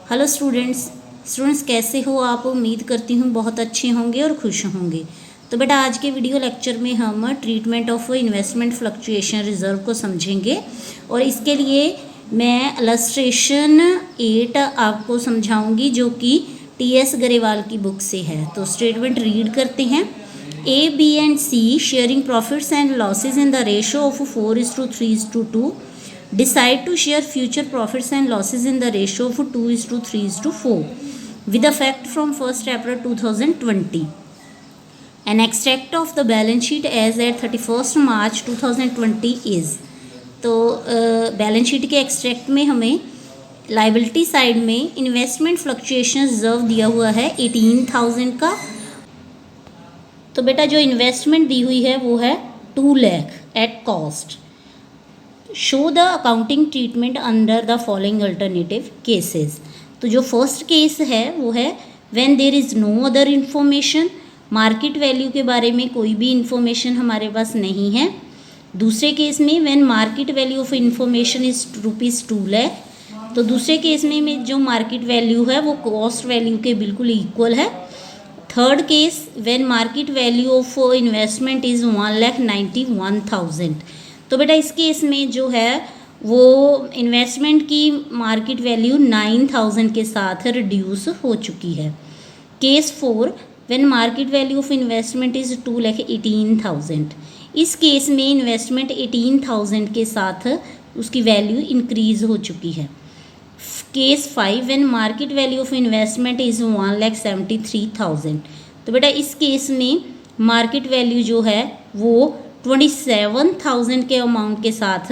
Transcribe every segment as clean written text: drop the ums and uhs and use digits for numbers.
Hello students कैसे हो आप। उम्मीद करती हूँ बहुत अच्छे होंगे और खुश होंगे। तो बेटा आज के वीडियो लेक्चर में हम treatment of investment fluctuation reserve को समझेंगे और इसके लिए मैं इलस्ट्रेशन 8 आपको समझाऊंगी जो कि टी.एस. गरेवाल की बुक से है। तो स्टेटमेंट रीड करते हैं। A, B and C sharing profits and losses in the ratio of 4:3:2 decide to share future profits and losses in the ratio of 2:3:4 with effect from 1st April 2020. An extract of the balance sheet as at 31st March 2020 is। तो balance sheet के extract में हमें liability side में investment fluctuation reserve दिया हुआ है 18,000 का। तो बेटा जो इन्वेस्टमेंट दी हुई है वो है 2 lakh at cost. Show the accounting treatment under the following alternative cases. तो जो फर्स्ट केस है वो है when there is no other information, market value के बारे में कोई भी इंफॉर्मेशन हमारे पास नहीं है। दूसरे केस में when market value of information is ₹2 lakh. तो दूसरे केस में जो मार्केट वैल्यू है वो कॉस्ट वैल्यू के बिल्कुल इक्वल है। Third case when market value of investment is 1,91,000। तो बेटा इस केस में जो है वो इन्वेस्टमेंट की मार्केट वैल्यू 9,000 के साथ रिड्यूस हो चुकी है। Case 4 when market value of investment is 2,18,000। इस केस में इन्वेस्टमेंट 18,000 के साथ उसकी वैल्यू इंक्रीज़ हो चुकी है। Case 5 when market value of investment is 1,73,000। तो बेटा इस केस में मार्केट वैल्यू जो है वो 27,000 के अमाउंट के साथ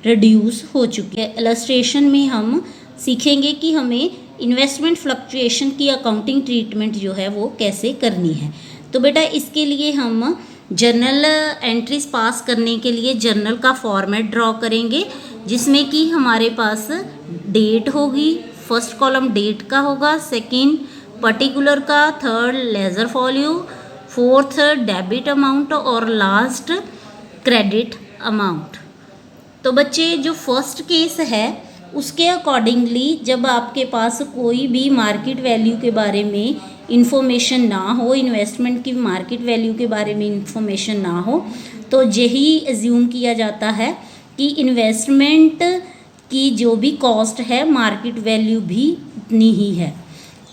रिड्यूस हो चुकी है। इलस्ट्रेशन में हम सीखेंगे कि हमें इन्वेस्टमेंट फ्लक्चुएशन की अकाउंटिंग ट्रीटमेंट जो है वो कैसे करनी है। तो बेटा इसके लिए हम जर्नल एंट्रीज पास करने के लिए जर्नल का फॉर्मेट ड्रॉ करेंगे जिसमें कि हमारे पास डेट होगी। फर्स्ट कॉलम डेट का होगा, सेकंड पर्टिकुलर का, third ledger folio, fourth debit amount और लास्ट क्रेडिट अमाउंट। तो बच्चे जो फर्स्ट केस है उसके अकॉर्डिंगली जब आपके पास कोई भी मार्केट वैल्यू के बारे में इंफॉर्मेशन ना हो, इन्वेस्टमेंट की मार्केट वैल्यू के बारे में इंफॉर्मेशन ना हो, तो यही एज्यूम किया जाता है कि इन्वेस्टमेंट की जो भी कॉस्ट है मार्केट वैल्यू भी उतनी ही है।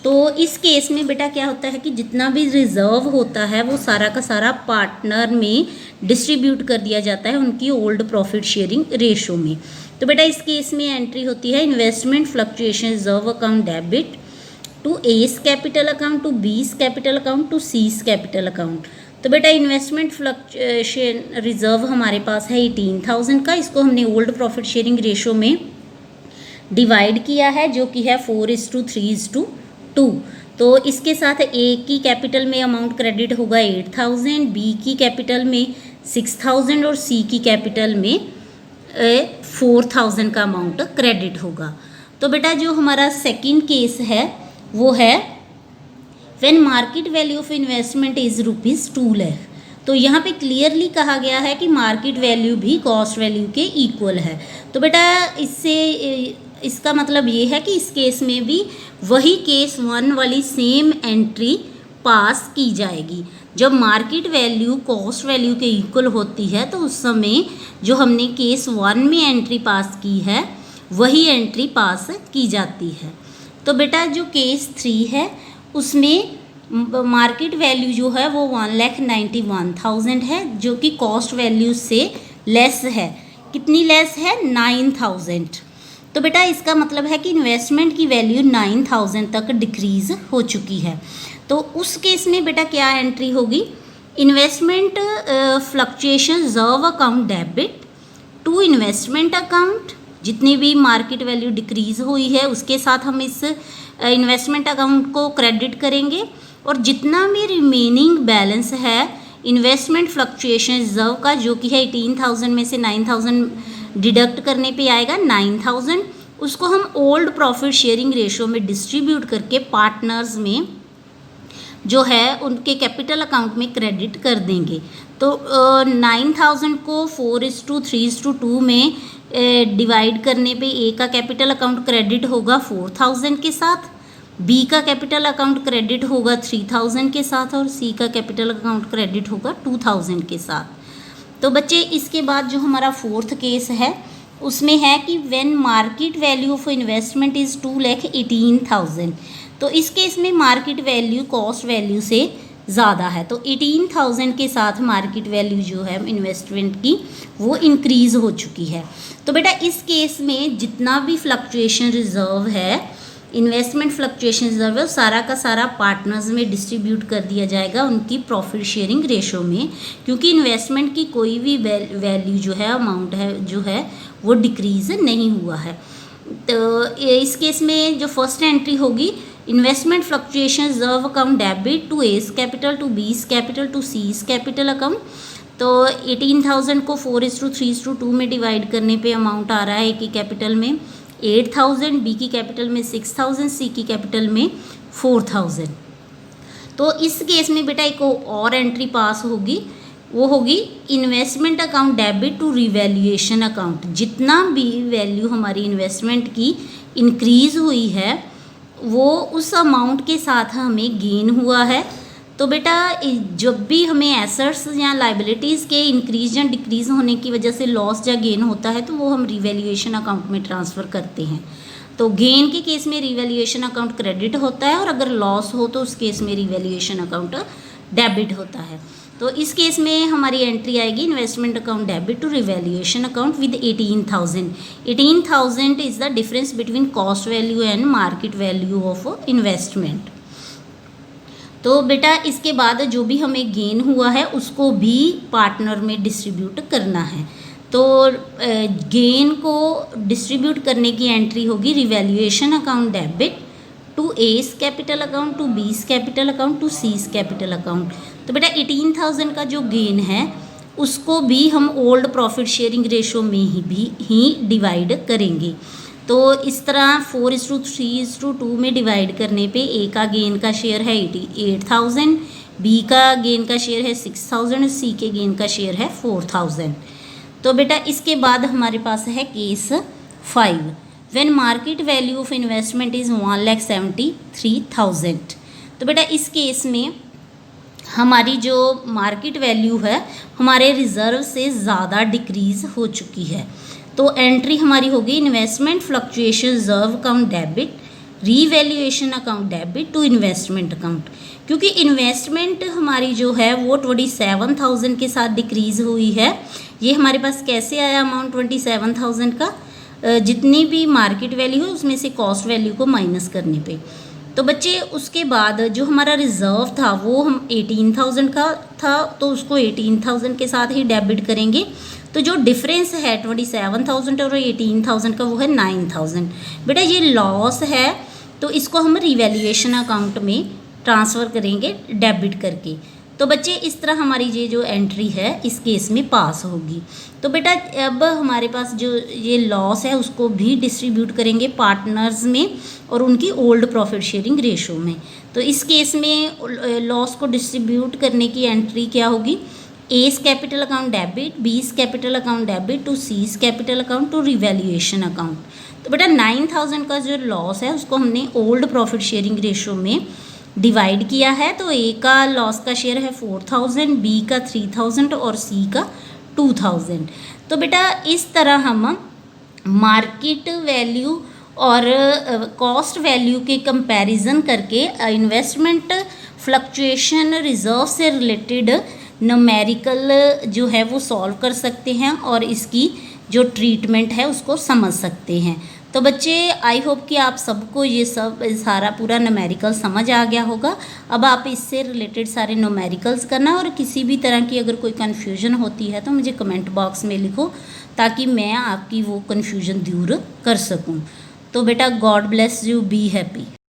तो इस केस में बेटा क्या होता है कि जितना भी रिजर्व होता है वो सारा का सारा पार्टनर में डिस्ट्रीब्यूट कर दिया जाता है उनकी ओल्ड प्रॉफिट शेयरिंग रेशो में। तो बेटा इस केस में एंट्री होती है investment fluctuation reserve account debit to A's capital account, to B's capital account, to C's capital account. तो बेटा इन्वेस्टमेंट फ्लक्चुएशन रिजर्व हमारे पास है 18,000 का। इसको हमने ओल्ड प्रॉफिट शेयरिंग रेशो में डिवाइड किया है जो कि है 4:3:2। तो इसके साथ ए की कैपिटल में अमाउंट क्रेडिट होगा 8,000, बी की कैपिटल में 6,000 और सी की कैपिटल में 4,000 का अमाउंट क्रेडिट होगा। तो बेटा जो हमारा सेकंड केस है वो है when market value of investment is ₹2 lakh. तो यहाँ पे क्लियरली कहा गया है कि मार्केट वैल्यू भी कॉस्ट वैल्यू के इक्वल है। तो बेटा इसका मतलब ये है कि इस केस में भी वही केस 1 वाली सेम एंट्री पास की जाएगी। जब मार्केट वैल्यू कॉस्ट वैल्यू के इक्वल होती है तो उस समय जो हमने केस 1 में एंट्री पास की है वही एंट्री पास की जाती है। तो बेटा जो केस 3 है उसमें मार्केट वैल्यू जो है वो 1,91,000 है जो कि कॉस्ट वैल्यू से लेस है। कितनी लेस है? 9,000। तो बेटा इसका मतलब है कि इन्वेस्टमेंट की वैल्यू 9,000 तक डिक्रीज़ हो चुकी है। तो उस केस में बेटा क्या एंट्री होगी? Investment fluctuation reserve account debit to investment account. जितनी भी मार्केट वैल्यू डिक्रीज़ हुई है उसके साथ हम इस इन्वेस्टमेंट अकाउंट को क्रेडिट करेंगे और जितना भी रिमेनिंग बैलेंस है इन्वेस्टमेंट फ्लक्चुएशन रिजर्व का जो कि है 18,000 में से 9,000 डिडक्ट करने पे आएगा 9,000, उसको हम ओल्ड प्रॉफिट शेयरिंग रेशो में डिस्ट्रीब्यूट करके पार्टनर्स में जो है उनके कैपिटल अकाउंट में क्रेडिट कर देंगे। तो 9000 को 4:3:2 में डिवाइड करने पे ए का कैपिटल अकाउंट क्रेडिट होगा 4000 के साथ, बी का कैपिटल अकाउंट क्रेडिट होगा 3000 के साथ और सी का कैपिटल अकाउंट क्रेडिट होगा 2000 के साथ। तो बच्चे इसके बाद जो हमारा फोर्थ केस है उसमें है कि when market value of investment is 2,18,000। तो इस केस में मार्केट वैल्यू कॉस्ट वैल्यू से ज़्यादा है, तो 18,000 के साथ मार्केट वैल्यू जो है इन्वेस्टमेंट की वो इंक्रीज़ हो चुकी है। तो बेटा इस केस में जितना भी फ्लक्चुएशन रिजर्व है, इन्वेस्टमेंट फ्लक्चुएशन रिजर्व है, सारा का सारा पार्टनर्स में डिस्ट्रीब्यूट कर दिया जाएगा उनकी प्रॉफिट शेयरिंग रेशो में, क्योंकि इन्वेस्टमेंट की कोई भी वैल्यू जो है, अमाउंट है जो है वो डिक्रीज़ नहीं हुआ है। तो इस केस में जो फर्स्ट एंट्री होगी, investment fluctuation reserve account debit to A's capital to B's capital to C's capital account. तो 18,000 को 4:3:2 में डिवाइड करने पे अमाउंट आ रहा है ए की कैपिटल में 8,000, बी की कैपिटल में 6,000, सी की कैपिटल में 4,000। तो इस केस में बेटा एक और एंट्री पास होगी, वो होगी investment account debit to revaluation account. जितना भी वैल्यू हमारी इन्वेस्टमेंट की इंक्रीज़ हुई है वो उस अमाउंट के साथ हमें गेन हुआ है। तो बेटा जब भी हमें एसेट्स या लाइबिलिटीज़ के इंक्रीज या डिक्रीज़ होने की वजह से लॉस या गेन होता है तो वो हम रिवैल्यूएशन अकाउंट में ट्रांसफ़र करते हैं। तो गेन के केस में रिवैल्यूएशन अकाउंट क्रेडिट होता है और अगर लॉस हो तो उस केस में रिवैल्यूएशन अकाउंट डेबिट होता है। तो इस केस में हमारी एंट्री आएगी investment account debit to revaluation account with 18,000। 18,000 is the difference between cost value and market value of investment. तो बेटा इसके बाद जो भी हमें गेन हुआ है उसको भी पार्टनर में डिस्ट्रीब्यूट करना है। तो गेन को डिस्ट्रीब्यूट करने की एंट्री होगी revaluation account debit to A's capital account to B's capital account to C's capital account. तो बेटा 18,000 का जो गेन है उसको भी हम ओल्ड प्रॉफिट शेयरिंग रेशो में ही डिवाइड करेंगे। तो इस तरह 4:3:2 में डिवाइड करने पे ए का गेन का शेयर है 8,000, बी का गेन का शेयर है 6,000, सी के गेन का शेयर है 4,000। तो बेटा इसके बाद हमारे पास है case 5, when market value of investment is 1,73,000। तो बेटा इस केस में हमारी जो मार्केट वैल्यू है हमारे रिज़र्व से ज़्यादा डिक्रीज़ हो चुकी है। तो एंट्री हमारी होगी investment fluctuation reserve account debit revaluation account debit to investment account, क्योंकि इन्वेस्टमेंट हमारी जो है वो 27,000 के साथ डिक्रीज़ हुई है। ये हमारे पास कैसे आया अमाउंट 27,000 का, जितनी भी मार्केट वैल्यू है उसमें से कॉस्ट वैल्यू को माइनस करने पे। तो बच्चे उसके बाद जो हमारा रिज़र्व था वो हम 18,000 का था तो उसको 18,000 के साथ ही डेबिट करेंगे। तो जो डिफरेंस है 27,000 और 18,000 का वो है 9,000। बेटा ये लॉस है तो इसको हम रिवैल्यूएशन अकाउंट में ट्रांसफ़र करेंगे डेबिट करके। तो बच्चे इस तरह हमारी ये जो एंट्री है इस केस में पास होगी। तो बेटा अब हमारे पास जो ये लॉस है उसको भी डिस्ट्रीब्यूट करेंगे पार्टनर्स में और उनकी ओल्ड प्रॉफिट शेयरिंग रेशो में। तो इस केस में लॉस को डिस्ट्रीब्यूट करने की एंट्री क्या होगी, A's capital account debit B's capital account debit to C's capital account to revaluation account. तो बेटा 9,000 का जो लॉस है उसको हमने ओल्ड प्रॉफिट शेयरिंग रेशो में डिवाइड किया है। तो ए का लॉस का शेयर है 4,000, बी का 3,000 और सी का 2,000। तो बेटा इस तरह हम मार्केट वैल्यू और कॉस्ट वैल्यू के कंपैरिजन करके इन्वेस्टमेंट फ्लक्चुएशन रिजर्व से रिलेटेड न्यूमेरिकल जो है वो सॉल्व कर सकते हैं और इसकी जो ट्रीटमेंट है उसको समझ सकते हैं। तो बच्चे आई होप कि आप सबको ये सब सारा पूरा न्यूमेरिकल समझ आ गया होगा। अब आप इससे रिलेटेड सारे न्यूमेरिकल्स करना और किसी भी तरह की अगर कोई कन्फ्यूजन होती है तो मुझे कमेंट बॉक्स में लिखो ताकि मैं आपकी वो कन्फ्यूजन दूर कर सकूं। तो बेटा God bless you, be happy.